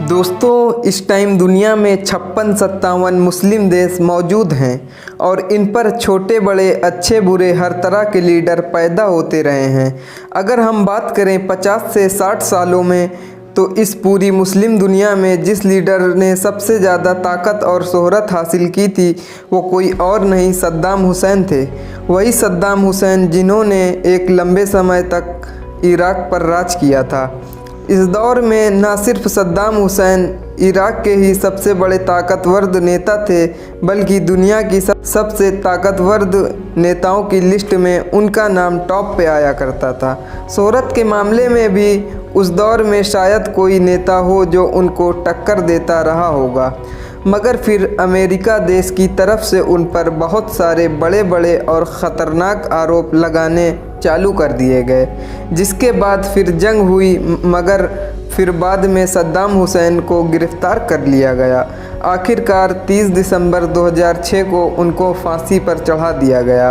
दोस्तों, इस टाइम दुनिया में 56-57 मुस्लिम देश मौजूद हैं और इन पर छोटे बड़े अच्छे बुरे हर तरह के लीडर पैदा होते रहे हैं। अगर हम बात करें 50 से 60 सालों में, तो इस पूरी मुस्लिम दुनिया में जिस लीडर ने सबसे ज़्यादा ताकत और शोहरत हासिल की थी वो कोई और नहीं, सद्दाम हुसैन थे। वही सद्दाम हुसैन जिन्होंने एक लंबे समय तक इराक़ पर राज किया था। इस दौर में न सिर्फ सद्दाम हुसैन इराक़ के ही सबसे बड़े ताकतवर नेता थे, बल्कि दुनिया की सबसे ताकतवर नेताओं की लिस्ट में उनका नाम टॉप पे आया करता था। शोहरत के मामले में भी उस दौर में शायद कोई नेता हो जो उनको टक्कर देता रहा होगा, मगर फिर अमेरिका देश की तरफ से उन पर बहुत सारे बड़े बड़े और ख़तरनाक आरोप लगाने चालू कर दिए गए, जिसके बाद फिर जंग हुई, मगर फिर बाद में सद्दाम हुसैन को गिरफ़्तार कर लिया गया। आखिरकार 30 दिसंबर 2006 को उनको फांसी पर चढ़ा दिया गया।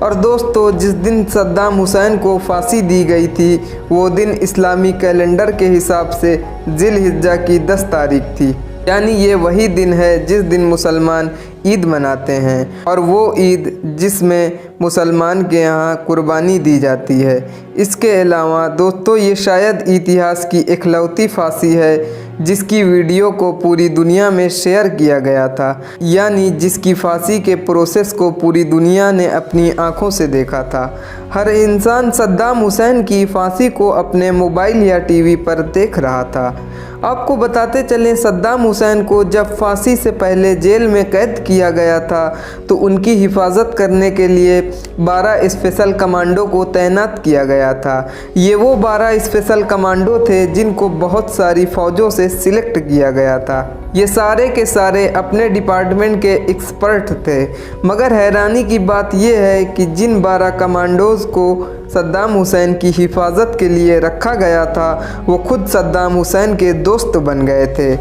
और दोस्तों, जिस दिन सद्दाम हुसैन को फांसी दी गई थी वो दिन इस्लामी कैलेंडर के हिसाब से ज़िलहिज्जा की 10 तारीख थी। यानी ये वही दिन है जिस दिन मुसलमान ईद मनाते हैं, और वो ईद जिसमें मुसलमान के यहाँ कुर्बानी दी जाती है। इसके अलावा दोस्तों, ये शायद इतिहास की इकलौती फांसी है जिसकी वीडियो को पूरी दुनिया में शेयर किया गया था, यानी जिसकी फांसी के प्रोसेस को पूरी दुनिया ने अपनी आंखों से देखा था। हर इंसान सद्दाम हुसैन की फांसी को अपने मोबाइल या टीवी पर देख रहा था। आपको बताते चलें, सद्दाम हुसैन को जब फांसी से पहले जेल में कैद किया गया था तो उनकी हिफाजत करने के लिए 12 स्पेशल कमांडो को तैनात किया गया था। ये वो 12 स्पेशल कमांडो थे जिनको बहुत सारी फ़ौजों से सिलेक्ट किया गया था। ये सारे के सारे अपने डिपार्टमेंट के एक्सपर्ट थे, मगर हैरानी की बात यह है कि जिन 12 कमांडोज़ को सद्दाम हुसैन की हिफाजत के लिए रखा गया था वो खुद सद्दाम हुसैन के दोस्त बन गए थे।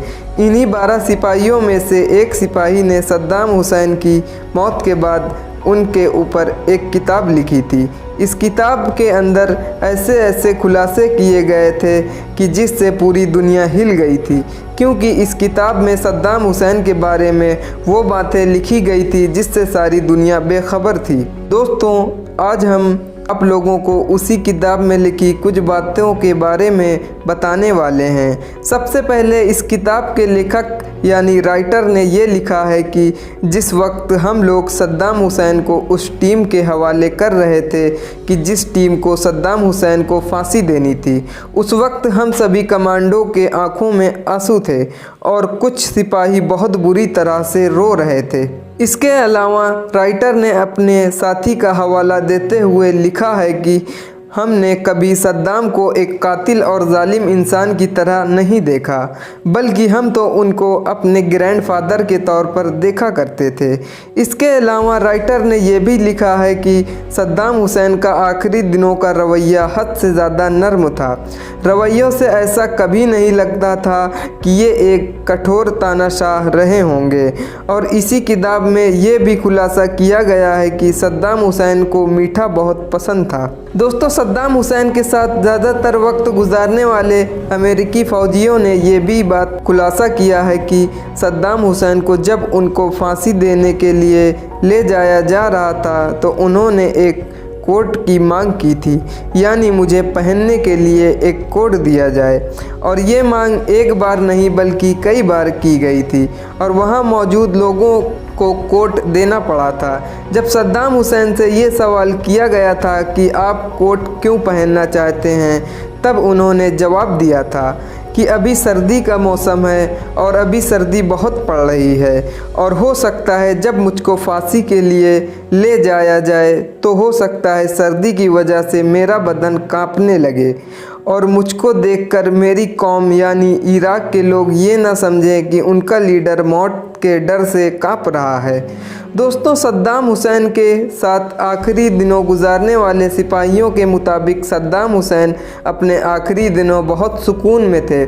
इन्हीं 12 सिपाहियों में से एक सिपाही ने सद्दाम हुसैन की मौत के बाद उनके ऊपर एक किताब लिखी थी। इस किताब के अंदर ऐसे ऐसे खुलासे किए गए थे कि जिससे पूरी दुनिया हिल गई थी, क्योंकि इस किताब में सद्दाम हुसैन के बारे में वो बातें लिखी गई थी जिससे सारी दुनिया बेखबर थी। दोस्तों, आज हम आप लोगों को उसी किताब में लिखी कुछ बातों के बारे में बताने वाले हैं। सबसे पहले इस किताब के लेखक यानी राइटर ने ये लिखा है कि जिस वक्त हम लोग सद्दाम हुसैन को उस टीम के हवाले कर रहे थे कि जिस टीम को सद्दाम हुसैन को फांसी देनी थी, उस वक्त हम सभी कमांडो के आंखों में आंसू थे और कुछ सिपाही बहुत बुरी तरह से रो रहे थे। इसके अलावा राइटर ने अपने साथी का हवाला देते हुए लिखा है कि हमने कभी सद्दाम को एक कातिल और जालिम इंसान की तरह नहीं देखा, बल्कि हम तो उनको अपने ग्रैंडफादर के तौर पर देखा करते थे। इसके अलावा राइटर ने यह भी लिखा है कि सद्दाम हुसैन का आखिरी दिनों का रवैया हद से ज़्यादा नर्म था। रवैयों से ऐसा कभी नहीं लगता था कि ये एक कठोर तानाशाह रहे होंगे। और इसी किताब में ये भी खुलासा किया गया है कि सद्दाम हुसैन को मीठा बहुत पसंद था। दोस्तों, सद्दाम हुसैन के साथ ज़्यादातर वक्त गुजारने वाले अमेरिकी फ़ौजियों ने यह भी बात खुलासा किया है कि सद्दाम हुसैन को जब उनको फांसी देने के लिए ले जाया जा रहा था तो उन्होंने एक कोट की मांग की थी, यानी मुझे पहनने के लिए एक कोट दिया जाए। और ये मांग एक बार नहीं बल्कि कई बार की गई थी और वहाँ मौजूद लोगों को कोट देना पड़ा था। जब सद्दाम हुसैन से ये सवाल किया गया था कि आप कोट क्यों पहनना चाहते हैं, तब उन्होंने जवाब दिया था कि अभी सर्दी का मौसम है और अभी सर्दी बहुत पड़ रही है, और हो सकता है जब मुझको फांसी के लिए ले जाया जाए तो हो सकता है सर्दी की वजह से मेरा बदन कांपने लगे और मुझको देखकर मेरी कौम यानी इराक़ के लोग ये ना समझें कि उनका लीडर मौत के डर से कांप रहा है। दोस्तों, सद्दाम हुसैन के साथ आखिरी दिनों गुजारने वाले सिपाहियों के मुताबिक सद्दाम हुसैन अपने आखिरी दिनों बहुत सुकून में थे।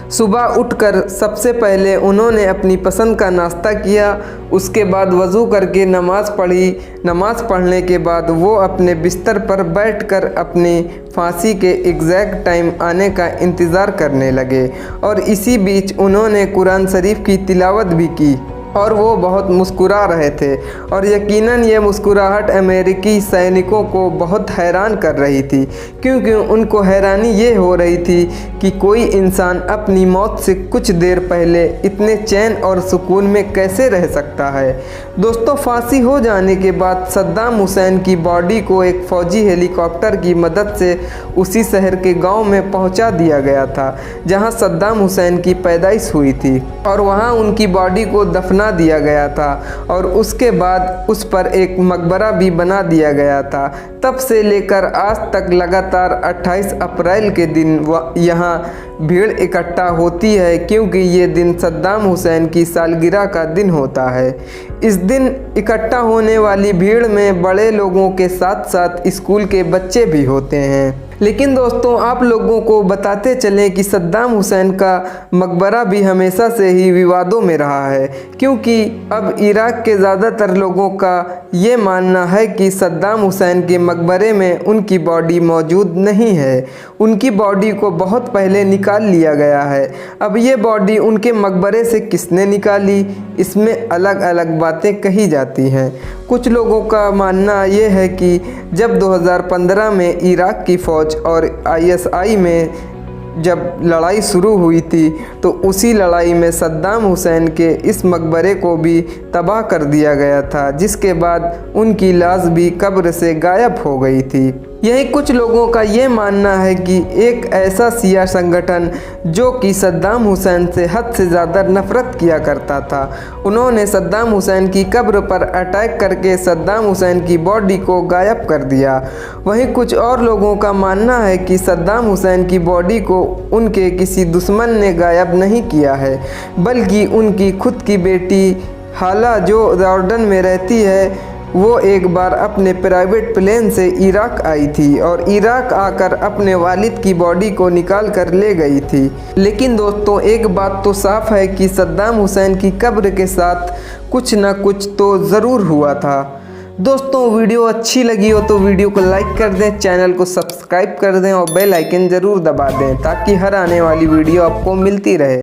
सुबह उठकर सबसे पहले उन्होंने अपनी पसंद का नाश्ता किया, उसके बाद वज़ू करके नमाज़ पढ़ी। नमाज़ पढ़ने के बाद वो अपने बिस्तर पर बैठकर अपनी फांसी के एग्जैक्ट टाइम आने का इंतज़ार करने लगे और इसी बीच उन्होंने कुरान शरीफ की तिलावत भी की और वो बहुत मुस्कुरा रहे थे और यकीनन ये मुस्कुराहट अमेरिकी सैनिकों को बहुत हैरान कर रही थी, क्योंकि उनको हैरानी ये हो रही थी कि कोई इंसान अपनी मौत से कुछ देर पहले इतने चैन और सुकून में कैसे रह सकता है। दोस्तों, फांसी हो जाने के बाद सद्दाम हुसैन की बॉडी को एक फ़ौजी हेलीकॉप्टर की मदद से उसी शहर के गाँव में पहुँचा दिया गया था जहाँ सद्दाम हुसैन की पैदाइश हुई थी और वहाँ उनकी बॉडी को दफना दिया गया था और उसके बाद उस पर एक मकबरा भी बना दिया गया था। तब से लेकर आज तक लगातार 28 अप्रैल के दिन यहाँ भीड़ इकट्ठा होती है, क्योंकि ये दिन सद्दाम हुसैन की सालगिरह का दिन होता है। इस दिन इकट्ठा होने वाली भीड़ में बड़े लोगों के साथ साथ स्कूल के बच्चे भी होते हैं। लेकिन दोस्तों, आप लोगों को बताते चलें कि सद्दाम हुसैन का मकबरा भी हमेशा से ही विवादों में रहा है, क्योंकि अब इराक के ज़्यादातर लोगों का ये मानना है कि सद्दाम हुसैन के मकबरे में उनकी बॉडी मौजूद नहीं है। उनकी बॉडी को बहुत पहले निकाल लिया गया है। अब ये बॉडी उनके मकबरे से किसने निकाली, इसमें अलग अलग बातें कही जाती हैं। कुछ लोगों का मानना ये है कि जब 2015 में इराक की फ़ौज और ISI में जब लड़ाई शुरू हुई थी तो उसी लड़ाई में सद्दाम हुसैन के इस मकबरे को भी तबाह कर दिया गया था, जिसके बाद उनकी लाश भी कब्र से गायब हो गई थी। यही कुछ लोगों का ये मानना है कि एक ऐसा शिया संगठन जो कि सद्दाम हुसैन से हद से ज़्यादा नफ़रत किया करता था, उन्होंने सद्दाम हुसैन की कब्र पर अटैक करके सद्दाम हुसैन की बॉडी को गायब कर दिया। वहीं कुछ और लोगों का मानना है कि सद्दाम हुसैन की बॉडी को उनके किसी दुश्मन ने गायब नहीं किया है, बल्कि उनकी खुद की बेटी हाला जो जॉर्डन में रहती है, वो एक बार अपने प्राइवेट प्लेन से इराक आई थी और इराक आकर अपने वालिद की बॉडी को निकाल कर ले गई थी। लेकिन दोस्तों, एक बात तो साफ है कि सद्दाम हुसैन की कब्र के साथ कुछ ना कुछ तो ज़रूर हुआ था। दोस्तों, वीडियो अच्छी लगी हो तो वीडियो को लाइक कर दें, चैनल को सब्सक्राइब कर दें और बेल आइकन ज़रूर दबा दें ताकि हर आने वाली वीडियो आपको मिलती रहे।